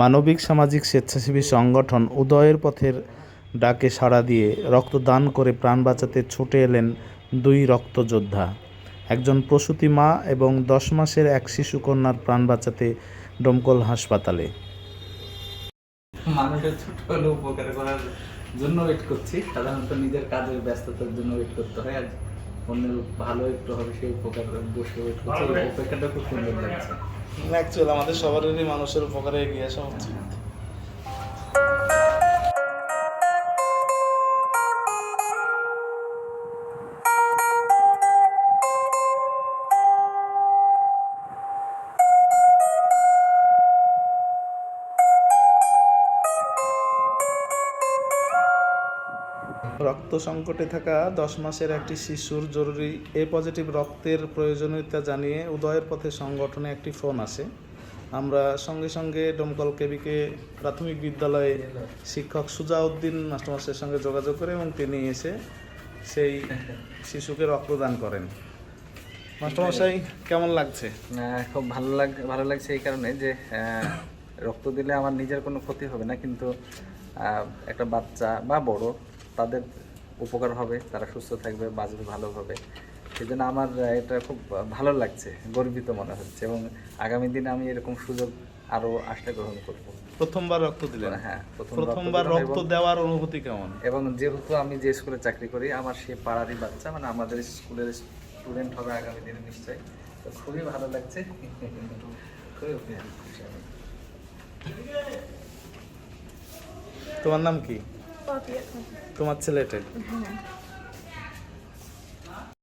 মানবিক সামাজিক স্বেচ্ছাসেবী সংগঠন উদয়ের পথের ডাকে সাড়া দিয়ে রক্তদান করে প্রাণ বাঁচাতে ছুটে এলেন দুই রক্তযোদ্ধা। একজন প্রসূতি মা এবং 10 মাসের এক শিশুকন্যার প্রাণ বাঁচাতে ডোমকল হাসপাতালে। মানুষের ছোট হলে উপকার করার জন্য ওয়েট করছি। সাধারণত নিজের কাজের ব্যস্ততার জন্য ওয়েট করতে হয়, আর অন্যের ভালো একটু হবে সেই উপকার বসে ওয়েট করছি। অপেক্ষাটা খুব সুন্দর লাগছে। অ্যাকচুয়ালি আমাদের সবারই মানুষের উপকারে এগিয়ে আসা উচিত। রক্ত সংকটে থাকা 10 মাসের একটি শিশুর জরুরি এ পজিটিভ রক্তের প্রয়োজনীয়তা জানিয়ে উদয়ের পথে সংগঠনে একটি ফোন আসে। আমরা সঙ্গে সঙ্গে ডোমকল কেবিকে প্রাথমিক বিদ্যালয়ে শিক্ষক সুজাউদ্দিন মাস্টারমশাইয়ের সঙ্গে যোগাযোগ করে এবং তিনি এসে সেই শিশুকে রক্তদান করেন। মাস্টারমশাই, কেমন লাগছে? খুব ভালো লাগছে এই কারণে যে রক্ত দিলে আমার নিজের কোনো ক্ষতি হবে না, কিন্তু একটা বাচ্চা বা বড় তাদের উপকার হবে, তারা সুস্থ থাকবে, বাঁচবে ভালোভাবে। সেই জন্য আমার এটা খুব ভালো লাগছে, গর্বিত মনে হচ্ছে, এবং আগামী দিনে আমি এরকম সুযোগ আরও আসলে গ্রহণ করব। প্রথমবার রক্ত দিলেন? হ্যাঁ, প্রথমবার রক্ত দেওয়ার অনুভূতি কেমন? এবং যেহেতু আমি যে স্কুলে চাকরি করি, আমার সেই পাড়ারই বাচ্চা, মানে আমাদের স্কুলের স্টুডেন্ট হবে আগামী দিনে নিশ্চয়ই, তো খুবই ভালো লাগছে। খুবই খুশি আমি। তোমার নাম কি? তোমার ছেলেটা?